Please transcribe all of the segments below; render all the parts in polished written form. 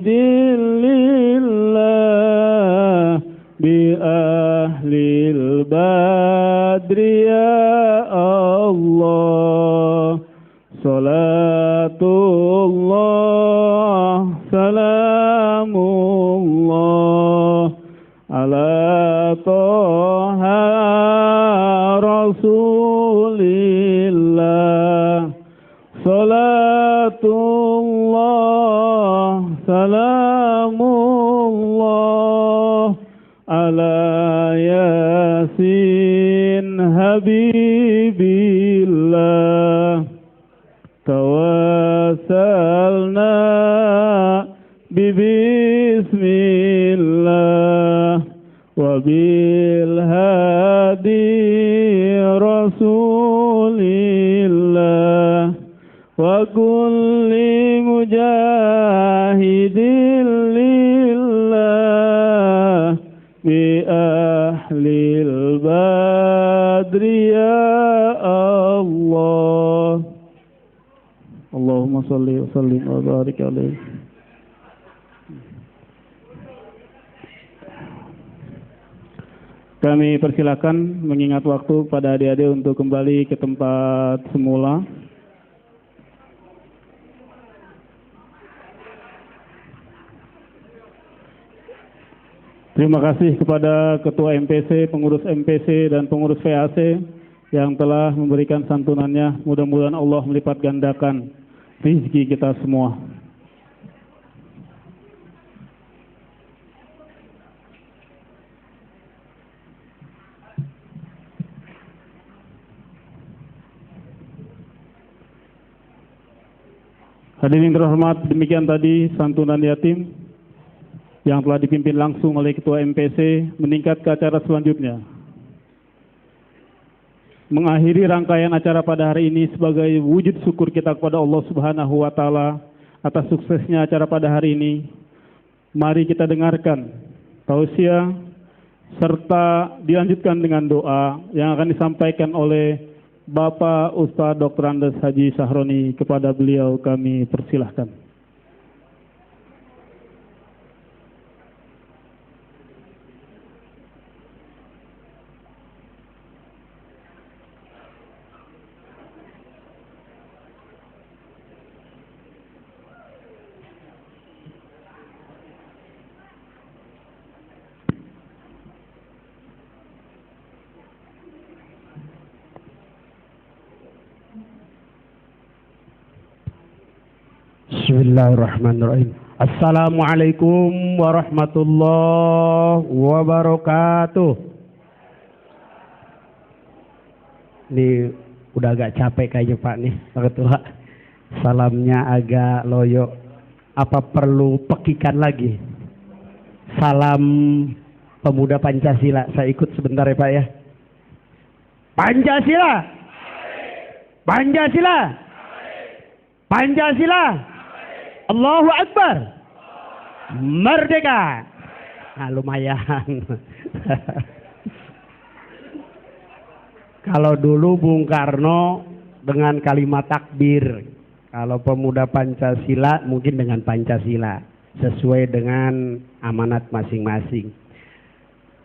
Lillah bi ahlil badri ya Allah, salatullah salamullah ala toha rasulillah, salatullah salamullah ala yasin habibillah, tawassalna bismillah wa bil hadi rasulillah wa kulli mujahidin lillah bi ahlil badri ya Allah. Allahumma salli wa sallim wa barik alaihi. Kami persilakan mengingat waktu pada adik-adik untuk kembali ke tempat semula. Terima kasih kepada Ketua MPC, pengurus MPC, dan pengurus VAC yang telah memberikan santunannya. Mudah-mudahan Allah melipat gandakan rezeki kita semua. Hadirin terhormat, demikian tadi santunan yatim yang telah dipimpin langsung oleh Ketua MPC. Meningkat ke acara selanjutnya. Mengakhiri rangkaian acara pada hari ini sebagai wujud syukur kita kepada Allah Subhanahu wa Ta'ala atas suksesnya acara pada hari ini. Mari kita dengarkan tausiah serta dilanjutkan dengan doa yang akan disampaikan oleh Bapak Ustadz Dr. Andes Haji Sahroni. Kepada beliau kami persilahkan. Bismillahirrahmanirrahim. Assalamualaikum warahmatullahi wabarakatuh. Ini udah agak capek kayaknya Pak nih, Pak Ketua. Salamnya agak loyo. Apa perlu pekikan lagi? Salam pemuda Pancasila. Saya ikut sebentar ya Pak ya. Pancasila. Pancasila. Pancasila. Allahu Akbar. Merdeka. Nah, lumayan. Kalau dulu Bung Karno dengan kalimat takbir. Kalau pemuda Pancasila mungkin dengan Pancasila. Sesuai dengan amanat masing-masing.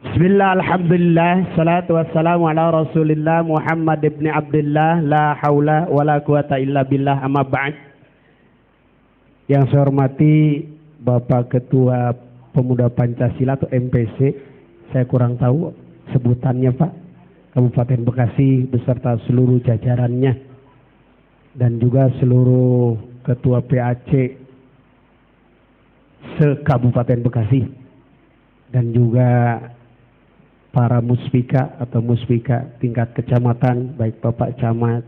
Bismillah, alhamdulillah, salatu wassalamu ala rasulillah Muhammad ibn Abdullah, la hawla wa la quwata illa billah, amma ba'd. Yang saya hormati Bapak Ketua Pemuda Pancasila atau MPC, saya kurang tahu sebutannya Pak, Kabupaten Bekasi beserta seluruh jajarannya, dan juga seluruh Ketua PAC se-Kabupaten Bekasi, dan juga para muspika atau muspika tingkat kecamatan, baik Bapak Camat,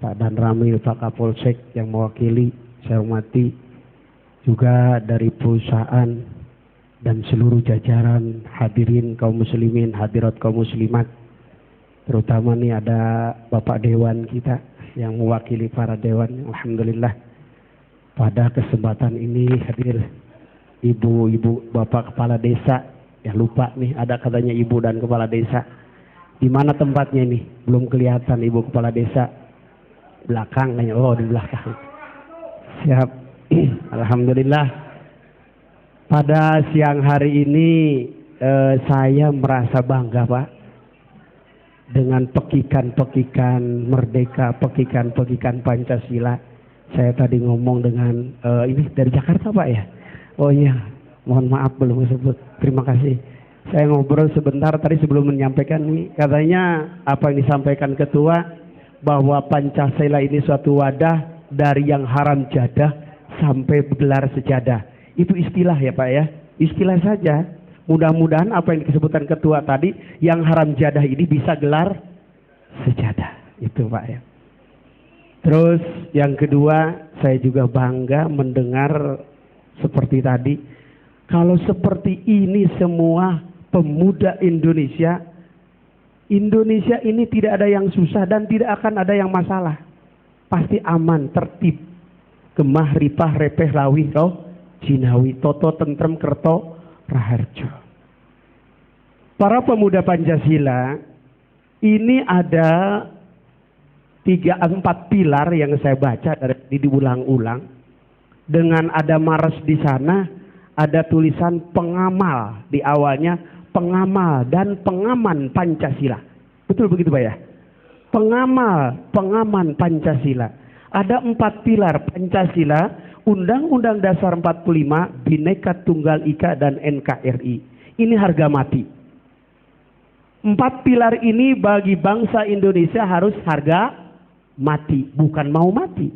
Pak Dan Ramil, Pak Kapolsek yang mewakili, saya hormati. Juga dari perusahaan dan seluruh jajaran hadirin kaum muslimin, hadirat kaum muslimat. Terutama nih ada Bapak Dewan kita yang mewakili para Dewan. Alhamdulillah pada kesempatan ini hadir ibu-ibu, Bapak Kepala Desa. Ya lupa nih ada katanya Ibu dan Kepala Desa. Di mana tempatnya nih? Belum kelihatan Ibu Kepala Desa. Belakang kayaknya. Oh di belakang. Siap. Alhamdulillah Pada siang hari ini saya merasa bangga Pak dengan pekikan-pekikan merdeka, pekikan-pekikan Pancasila. Saya tadi ngomong dengan ini dari Jakarta Pak ya. Oh iya, mohon maaf belum disebut. Terima kasih. Saya ngobrol sebentar tadi sebelum menyampaikan ini, katanya apa yang disampaikan ketua bahwa Pancasila ini suatu wadah dari yang haram jadah sampai gelar sejadah. Itu istilah ya Pak ya, istilah saja. Mudah-mudahan apa yang disebutkan ketua tadi, yang haram jadah ini bisa gelar sejadah. Itu Pak ya. Terus yang kedua, saya juga bangga mendengar seperti tadi. Kalau seperti ini semua pemuda Indonesia ini tidak ada yang susah dan tidak akan ada yang masalah. Pasti aman, tertib. Gemah, ripah, repeh, rawih, roh, jinawi, toto, tentrem, kerto, raharjo. Para pemuda Pancasila, ini ada 3-4 pilar yang saya baca dari diulang-ulang. Dengan ada Mars di sana, ada tulisan pengamal di awalnya, pengamal dan pengaman Pancasila. Betul begitu Pak ya? Pengamal, pengaman Pancasila. Ada 4 pilar Pancasila, Undang-Undang Dasar 45, Bhinneka Tunggal Ika dan NKRI. Ini harga mati. 4 pilar ini bagi bangsa Indonesia harus harga mati, bukan mau mati.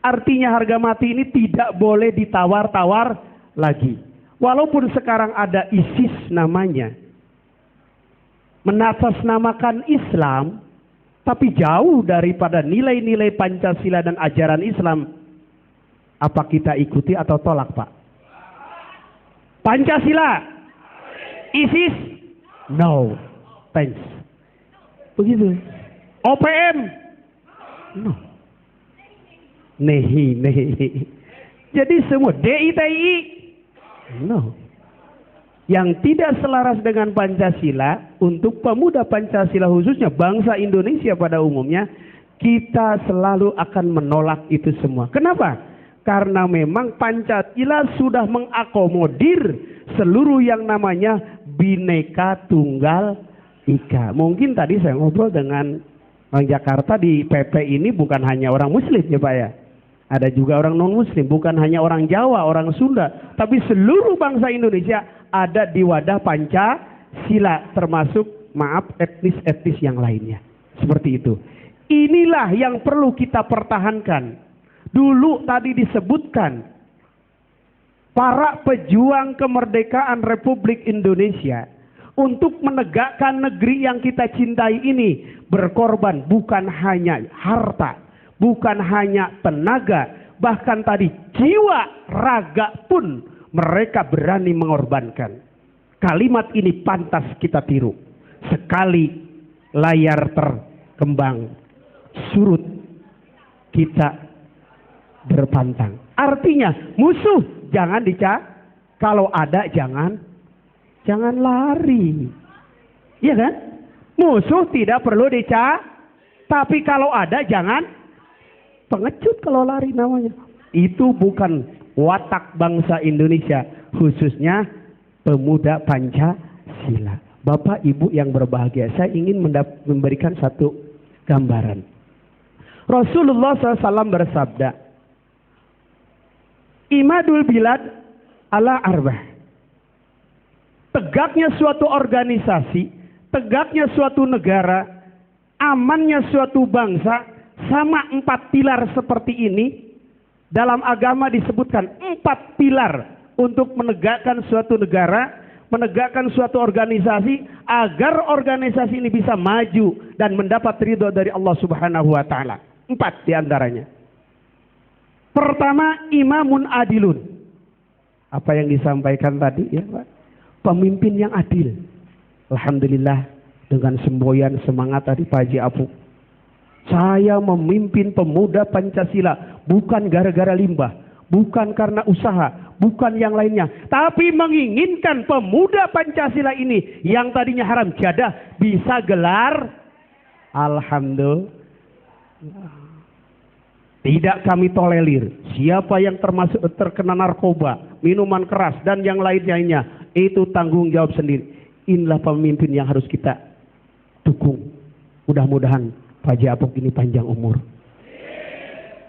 Artinya harga mati ini tidak boleh ditawar-tawar lagi. Walaupun sekarang ada ISIS namanya, menatasnamakan Islam, tapi jauh daripada nilai-nilai Pancasila dan ajaran Islam. Apa kita ikuti atau tolak Pak? Pancasila, ISIS, no, thanks. Begitu. OPM, no. Nehi. Jadi semua DITI, no. Yang tidak selaras dengan Pancasila, untuk pemuda Pancasila khususnya bangsa Indonesia pada umumnya, kita selalu akan menolak itu semua. Kenapa? Karena memang Pancasila sudah mengakomodir seluruh yang namanya Bhinneka Tunggal Ika. Mungkin tadi saya ngobrol dengan orang Jakarta, di PP ini bukan hanya orang Muslim ya Pak ya. Ada juga orang non-Muslim, bukan hanya orang Jawa, orang Sunda, tapi seluruh bangsa Indonesia ada di wadah Pancasila, termasuk etnis-etnis yang lainnya. Seperti itu. Inilah yang perlu kita pertahankan. Dulu tadi disebutkan para pejuang kemerdekaan Republik Indonesia untuk menegakkan negeri yang kita cintai ini berkorban bukan hanya harta, bukan hanya tenaga, bahkan tadi jiwa, raga pun mereka berani mengorbankan. Kalimat ini pantas kita tiru. Sekali layar terkembang, surut kita berpantang. Artinya musuh jangan kalau ada jangan lari. Iya kan? Musuh tidak perlu tapi kalau ada jangan pengecut kalau lari namanya. Itu bukan watak bangsa Indonesia, khususnya pemuda Pancasila. Bapak Ibu yang berbahagia, saya ingin memberikan satu gambaran. Rasulullah SAW bersabda, Imadul bilad ala arbah. Tegaknya suatu organisasi, tegaknya suatu negara, amannya suatu bangsa, sama 4 pilar seperti ini. Dalam agama disebutkan 4 pilar untuk menegakkan suatu negara, menegakkan suatu organisasi, agar organisasi ini bisa maju dan mendapat ridho dari Allah Subhanahu wa Ta'ala. 4 diantaranya. Pertama, imamun adilun. Apa yang disampaikan tadi ya Pak? Pemimpin yang adil. Alhamdulillah dengan semboyan semangat tadi Pak Haji Apu. Saya memimpin pemuda Pancasila bukan gara-gara limbah, bukan karena usaha, bukan yang lainnya, tapi menginginkan pemuda Pancasila ini yang tadinya haram jadah bisa gelar alhamdulillah. Tidak kami tolerir. Siapa yang termasuk terkena narkoba minuman keras, dan yang lain-lainnya. Itu tanggung jawab sendiri. Inilah pemimpin yang harus kita dukung. Mudah-mudahan Pak Haji Apok ini panjang umur,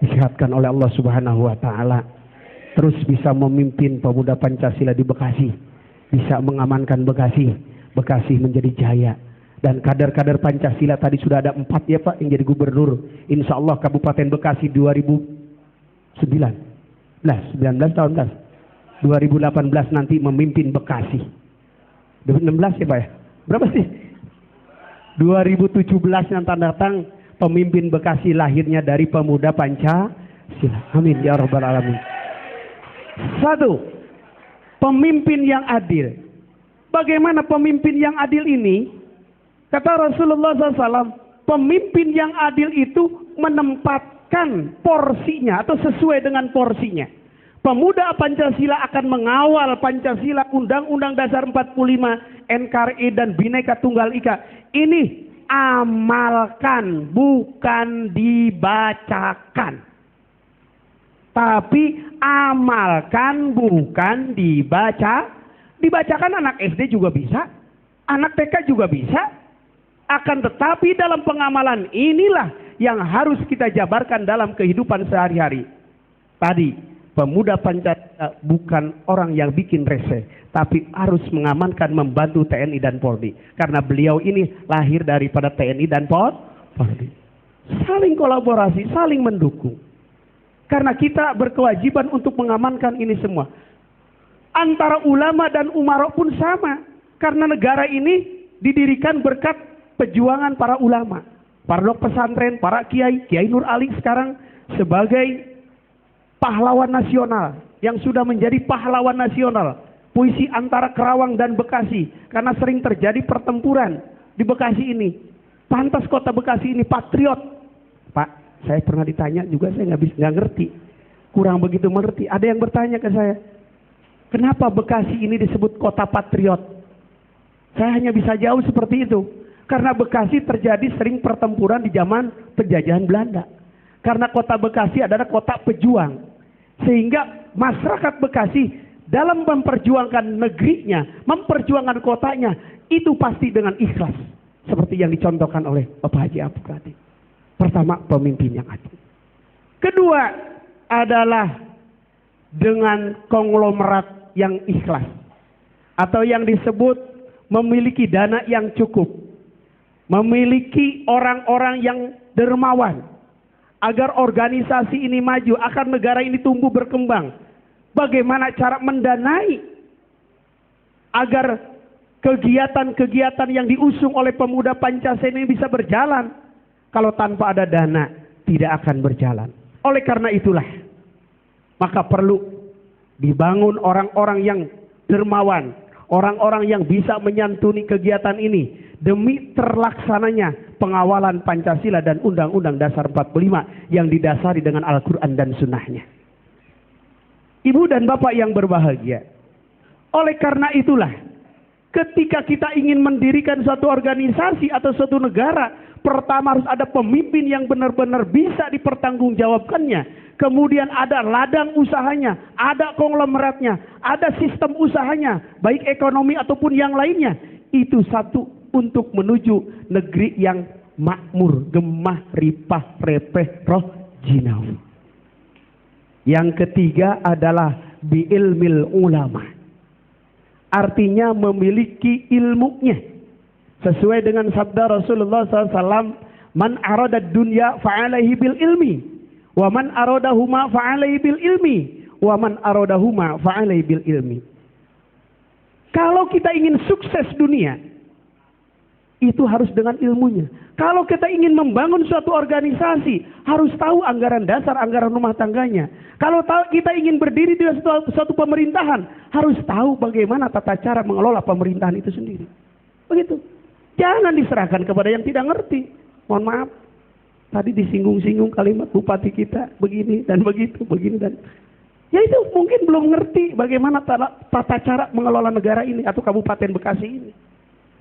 disehatkan oleh Allah Subhanahu wa Ta'ala, terus bisa memimpin pemuda Pancasila di Bekasi, bisa mengamankan Bekasi, Bekasi menjadi jaya. Dan kader-kader Pancasila tadi sudah ada 4 ya Pak yang jadi gubernur. Insya Allah Kabupaten Bekasi 2019 tahun 2018 nanti memimpin Bekasi. 2016 ya Pak ya? Berapa sih? 2017 yang akan datang pemimpin Bekasi lahirnya dari pemuda Pancasila. Amin ya rabbal alamin. 1. Pemimpin yang adil. Bagaimana pemimpin yang adil ini? Kata Rasulullah SAW, pemimpin yang adil itu menempatkan porsinya atau sesuai dengan porsinya. Pemuda Pancasila akan mengawal Pancasila, Undang-Undang Dasar 45, NKRI dan Bhinneka Tunggal Ika. Ini amalkan, bukan dibacakan. Tapi amalkan, bukan dibaca. Dibacakan anak SD juga bisa, anak TK juga bisa. Akan tetapi dalam pengamalan inilah yang harus kita jabarkan dalam kehidupan sehari-hari. Tadi, pemuda Pancasila bukan orang yang bikin rese, tapi harus mengamankan, membantu TNI dan Polri. Karena beliau ini lahir daripada TNI dan Polri. Saling kolaborasi, saling mendukung. Karena kita berkewajiban untuk mengamankan ini semua. Antara ulama dan umara pun sama. Karena negara ini didirikan berkat perjuangan para ulama, para dok pesantren, para kiai, Kiai Nur Ali sekarang sebagai pahlawan nasional yang sudah menjadi pahlawan nasional. Puisi antara Kerawang dan Bekasi karena sering terjadi pertempuran di Bekasi ini. Pantas kota Bekasi ini patriot. Pak, saya pernah ditanya juga, saya nggak ngerti, kurang begitu mengerti. Ada yang bertanya ke saya, kenapa Bekasi ini disebut kota patriot? Saya hanya bisa jawab seperti itu. Karena Bekasi terjadi sering pertempuran di zaman penjajahan Belanda. Karena kota Bekasi adalah kota pejuang. Sehingga masyarakat Bekasi dalam memperjuangkan negerinya, memperjuangkan kotanya, itu pasti dengan ikhlas. Seperti yang dicontohkan oleh Bapak Haji Apok tadi. Pertama, pemimpin yang adil. Kedua adalah dengan konglomerat yang ikhlas. Atau yang disebut memiliki dana yang cukup. Memiliki orang-orang yang dermawan agar organisasi ini maju, agar negara ini tumbuh berkembang. Bagaimana cara mendanai agar kegiatan-kegiatan yang diusung oleh pemuda Pancasila ini bisa berjalan? Kalau tanpa ada dana tidak akan berjalan. Oleh karena itulah maka perlu dibangun orang-orang yang dermawan, orang-orang yang bisa menyantuni kegiatan ini demi terlaksananya pengawalan Pancasila dan Undang-Undang Dasar 45 yang didasari dengan Al-Quran dan Sunnahnya. Ibu dan Bapak yang berbahagia, oleh karena itulah ketika kita ingin mendirikan suatu organisasi atau suatu negara, pertama harus ada pemimpin yang benar-benar bisa dipertanggungjawabkannya. Kemudian ada ladang usahanya, ada konglomeratnya, ada sistem usahanya, baik ekonomi ataupun yang lainnya. Itu satu untuk menuju negeri yang makmur, gemah, ripah, repeh, roh, jinawi. Yang ketiga adalah biilmil ulama. Artinya memiliki ilmunya. Sesuai dengan sabda Rasulullah SAW, man aradad dunya fa'alaihi bil ilmi, wa man aradahuma fa'alaihi bil ilmi, wa man aradahuma fa'alaihi bil ilmi. Kalau kita ingin sukses dunia, itu harus dengan ilmunya. Kalau kita ingin membangun suatu organisasi, harus tahu anggaran dasar, anggaran rumah tangganya. Kalau kita ingin berdiri di suatu pemerintahan, harus tahu bagaimana tata cara mengelola pemerintahan itu sendiri. Begitu. Jangan diserahkan kepada yang tidak ngerti. Mohon maaf, tadi disinggung-singgung kalimat bupati kita begini dan begitu, begini dan ya itu mungkin belum ngerti bagaimana tata cara mengelola negara ini atau Kabupaten Bekasi ini.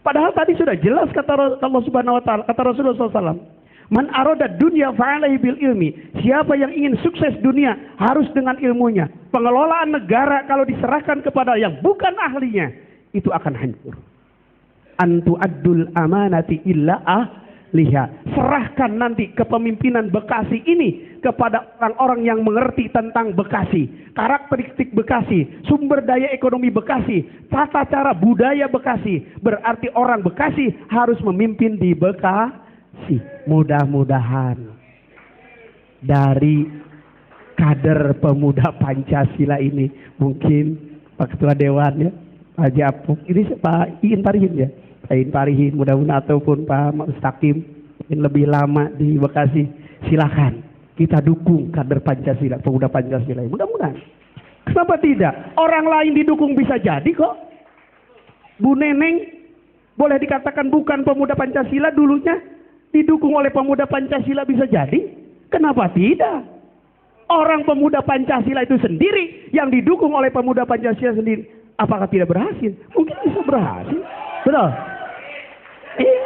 Padahal tadi sudah jelas kata Allah Subhanahu wa taala, kata Rasulullah SAW, Man arada dunya fa'alaihi bil ilmi. Siapa yang ingin sukses dunia harus dengan ilmunya. Pengelolaan negara kalau diserahkan kepada yang bukan ahlinya, itu akan hancur. Antu addul amanati illa ahliha. Serahkan nanti kepemimpinan Bekasi ini kepada orang-orang yang mengerti tentang Bekasi, karakteristik Bekasi, sumber daya ekonomi Bekasi, tata cara budaya Bekasi. Berarti orang Bekasi harus memimpin di Bekasi. Mudah-mudahan dari kader pemuda Pancasila ini, mungkin Pak Ketua Dewan ya, Pak Japuk, ini Pak Iin Parihin ya, Pak Iin Parihin, mudah-mudahan, ataupun Pak Mustaqim yang lebih lama di Bekasi, silakan kita dukung kader Pancasila, pemuda Pancasila ini, mudah-mudahan. Kenapa tidak? Orang lain didukung bisa jadi kok. Bu Neneng boleh dikatakan bukan pemuda Pancasila dulunya, didukung oleh pemuda Pancasila bisa jadi. Kenapa tidak? Orang pemuda Pancasila itu sendiri yang didukung oleh pemuda Pancasila sendiri, apakah tidak berhasil? Mungkin bisa berhasil. Betul? Iya.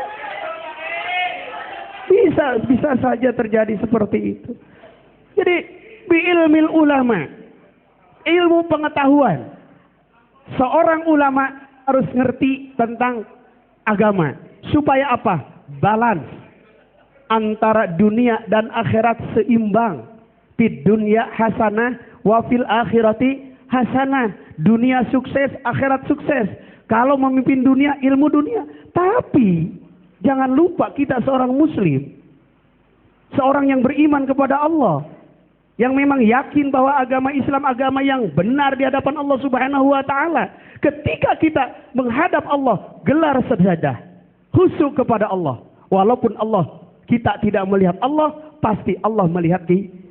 Bisa saja terjadi seperti itu. Jadi bi ilmil ulama, ilmu pengetahuan. Seorang ulama harus ngerti tentang agama supaya apa? Balance antara dunia dan akhirat seimbang. Fid dunya hasanah wa fil akhirati hasanah. Dunia sukses, akhirat sukses. Kalau memimpin dunia, ilmu dunia. Tapi jangan lupa kita seorang muslim, seorang yang beriman kepada Allah, yang memang yakin bahwa agama Islam agama yang benar di hadapan Allah Subhanahu wa taala. Ketika kita menghadap Allah, gelar sajadah, khusyuk kepada Allah. Walaupun kita tidak melihat Allah, pasti Allah melihat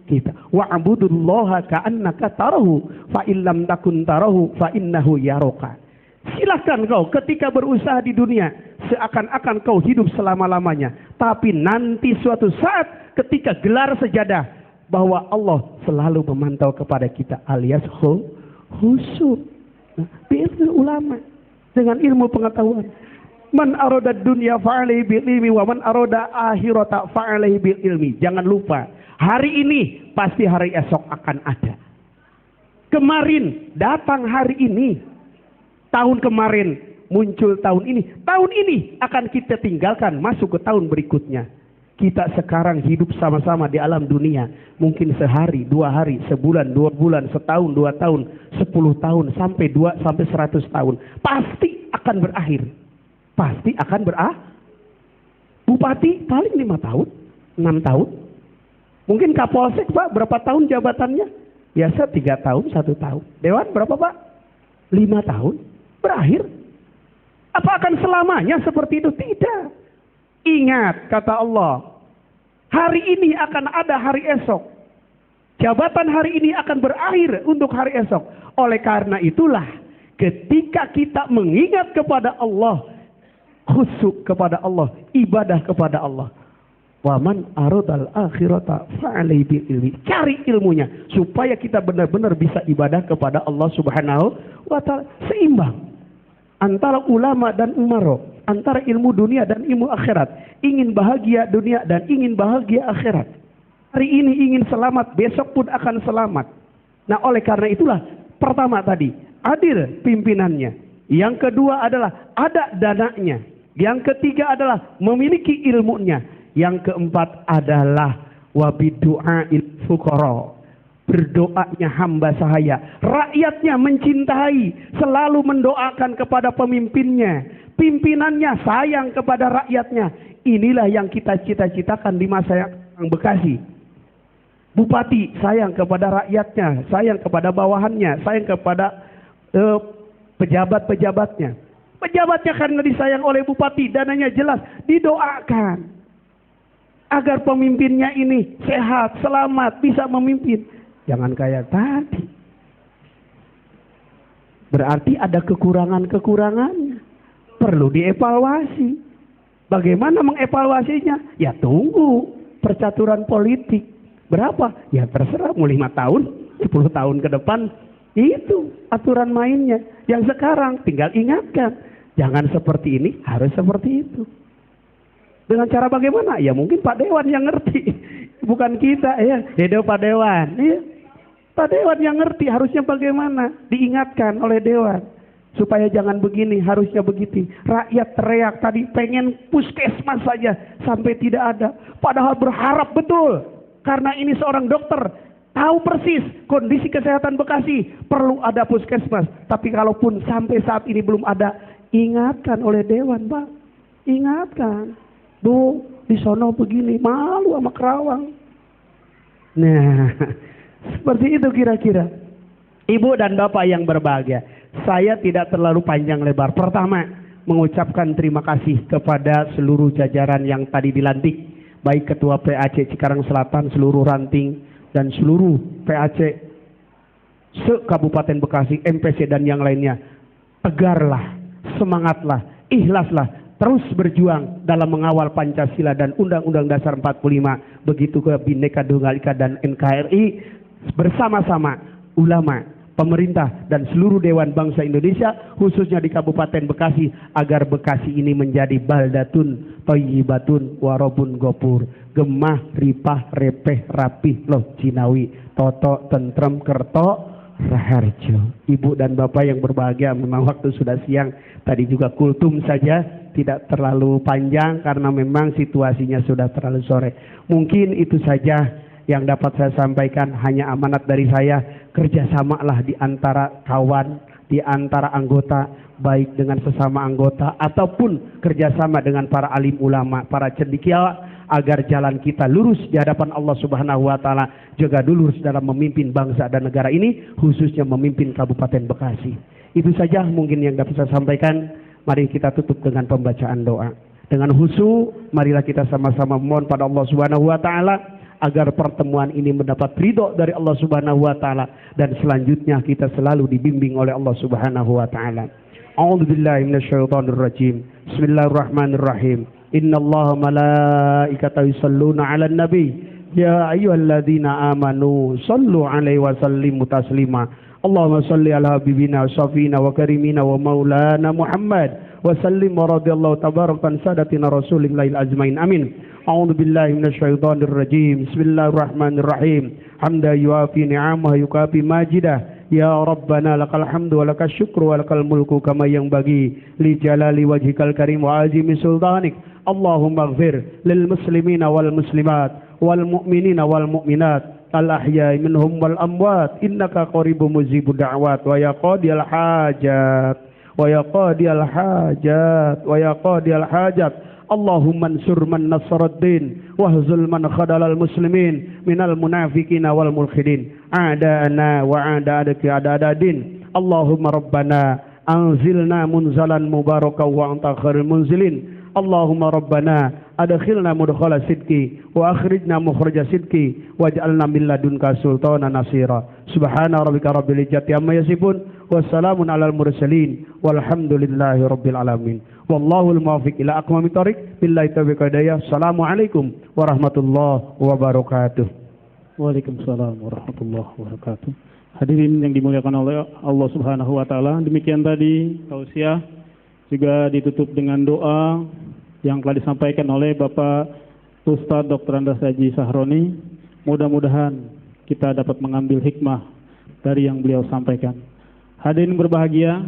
kita. Wa'budullaha ka'annaka tarahu fa illam takun tarahu fa innahu yaraka. Silakan kau ketika berusaha di dunia seakan-akan kau hidup selama-lamanya, tapi nanti suatu saat ketika gelar sejadah bahwa Allah selalu memantau kepada kita, alias khusyuk. Ilmu ulama dengan ilmu pengetahuan. Man arada dunya fa'alaihi bil ilmi wa man arada akhirata fa'alaihi bil ilmi. Jangan lupa, hari ini pasti hari esok akan ada. Kemarin datang hari ini, tahun kemarin muncul tahun ini. Tahun ini akan kita tinggalkan masuk ke tahun berikutnya. Kita sekarang hidup sama-sama di alam dunia. Mungkin sehari, 2 hari, sebulan, 2 bulan, setahun, 2 tahun, 10 tahun, sampai 100 tahun. Pasti akan berakhir. Pasti akan berakhir. Bupati paling 5 tahun, 6 tahun. Mungkin Kapolsek Pak, berapa tahun jabatannya? Biasa 3 tahun, 1 tahun. Dewan berapa Pak? 5 tahun. Berakhir. Apa akan selamanya seperti itu? Tidak. Ingat kata Allah, hari ini akan ada hari esok. Jabatan hari ini akan berakhir untuk hari esok. Oleh karena itulah, ketika kita mengingat kepada Allah, khusyuk kepada Allah, ibadah kepada Allah. Wa man aradal akhirata fa'alaihi bil ilmi. Cari ilmunya supaya kita benar-benar bisa ibadah kepada Allah Subhanahu wa taala, seimbang antara ulama dan umaro, antara ilmu dunia dan ilmu akhirat. Ingin bahagia dunia dan ingin bahagia akhirat. Hari ini ingin selamat, besok pun akan selamat. Nah, oleh karena itulah, pertama tadi, adil pimpinannya. Yang kedua adalah ada dananya. Yang ketiga adalah memiliki ilmunya. Yang keempat adalah wabidu'a'il fuqara. Berdoanya hamba sahaya. Rakyatnya mencintai, selalu mendoakan kepada pemimpinnya. Pimpinannya sayang kepada rakyatnya. Inilah yang kita cita-citakan di masa yang Bekasi. Bupati sayang kepada rakyatnya, sayang kepada bawahannya, sayang kepada pejabat-pejabatnya. Pejabatnya karena disayang oleh bupati, dananya jelas, didoakan agar pemimpinnya ini sehat, selamat, bisa memimpin. Jangan kayak tadi. Berarti ada kekurangan-kekurangannya. Perlu dievaluasi. Bagaimana mengevaluasinya? Ya tunggu percaturan politik. Berapa? Ya terserah, mau 5 tahun, 10 tahun ke depan. Itu aturan mainnya. Yang sekarang tinggal ingatkan. Jangan seperti ini, harus seperti itu. Dengan cara bagaimana? Ya mungkin Pak Dewan yang ngerti. Bukan kita ya. Pak Dewan. Ya. Pak Dewan yang ngerti harusnya bagaimana. Diingatkan oleh Dewan. Supaya jangan begini, harusnya begitu. Rakyat teriak tadi pengen puskesmas saja. Sampai tidak ada. Padahal berharap betul. Karena ini seorang dokter. Tahu persis kondisi kesehatan Bekasi. Perlu ada puskesmas. Tapi kalaupun sampai saat ini belum ada. Ingatkan oleh Dewan, Pak. Ingatkan. Bu, di sono begini, malu sama Kerawang. Nah, seperti itu kira-kira. Ibu dan Bapak yang berbahagia, saya tidak terlalu panjang lebar. Pertama, mengucapkan terima kasih kepada seluruh jajaran yang tadi dilantik. Baik Ketua PAC Cikarang Selatan, seluruh ranting, dan seluruh PAC se-Kabupaten Bekasi, MPC dan yang lainnya. Tegarlah, semangatlah, ikhlaslah. Terus berjuang dalam mengawal Pancasila dan Undang-Undang Dasar 45. Begitu ke Bhinneka Tunggal Ika dan NKRI. Bersama-sama ulama, pemerintah dan seluruh Dewan Bangsa Indonesia. Khususnya di Kabupaten Bekasi. Agar Bekasi ini menjadi baldatun, thayyibatun, warobun gopur. Gemah, ripah, repeh, rapih, loh Cinawi. Toto, tentrem, kerto, raharjo. Ibu dan Bapak yang berbahagia, memang waktu sudah siang. Tadi juga kultum saja. Tidak terlalu panjang karena memang situasinya sudah terlalu sore. Mungkin itu saja yang dapat saya sampaikan. Hanya amanat dari saya, kerjasamalah di antara kawan, di antara anggota, baik dengan sesama anggota ataupun kerjasama dengan para alim ulama, para cendekiawan, agar jalan kita lurus di hadapan Allah Subhanahu wa taala, juga lurus dalam memimpin bangsa dan negara ini, khususnya memimpin Kabupaten Bekasi. Itu saja mungkin yang dapat saya sampaikan. Mari kita tutup dengan pembacaan doa. Dengan khusyuk, marilah kita sama-sama mohon pada Allah Subhanahu wa taala agar pertemuan ini mendapat ridho dari Allah Subhanahu wa taala dan selanjutnya kita selalu dibimbing oleh Allah Subhanahu wa taala. A'udzubillahi minasyaitonir rajim. Bismillahirrahmanirrahim. Innallaha malaikatahu yusholluna 'alan nabi. Ya ayyuhalladzina amanu shallu 'alaihi wa sallimu taslima. Allahumma salli ala habibina wa syafina wa karimina wa maulana Muhammad wa sallim wa radiyallahu tabarakan sadatina rasulillahil ajmain amin. A'udzu billahi minasyaitonir rajim. Bismillahirrahmanirrahim. Hamda yuafi ni'amahu yukafi majidah. Ya Rabbana lakal hamdu wa lakal syukru wa lakal mulku kama yang bagi li jalali wajhikal karim wa azimi sultanik. Allahumma ighfir lil muslimina wal muslimat wal mu'minina wal mu'minat al-ahya'i minhum wal amwat innaka qaribun mujibud da'wat wa ya qadiyal hajat wa ya qadiyal hajat wa ya qadiyal hajat. Allahumma ansur man nasaraddin wahzul man khadalal muslimin minal munafiqina wal mulhidin a'da'ana wa a'da'adaki a'da'adadin. Allahumma rabbana anzilna munzalan mubaraka wa anta khairul munzilin. Allahumma rabbana adkhilna mudkhala sidqi wa akhrijna mukhraja sidqi waj'alna min ladunka sultanan nasira. Subhana rabbika rabbil izzati amma yasifun wassalamun alal mursalin walhamdulillahi rabbil alamin. Wallahul muwaffiq ila aqwamit thoriq. Billahi taufiq wal hidayah. Assalamualaikum warahmatullahi wabarakatuh. Waalaikumsalam warahmatullahi wabarakatuh. Hadirin yang dimuliakan oleh Allah Subhanahu wa taala, demikian tadi tausiah juga ditutup dengan doa yang telah disampaikan oleh Bapak Ustadz Dr. Andes Haji Sahroni. Mudah-mudahan kita dapat mengambil hikmah dari yang beliau sampaikan. Hadirin berbahagia,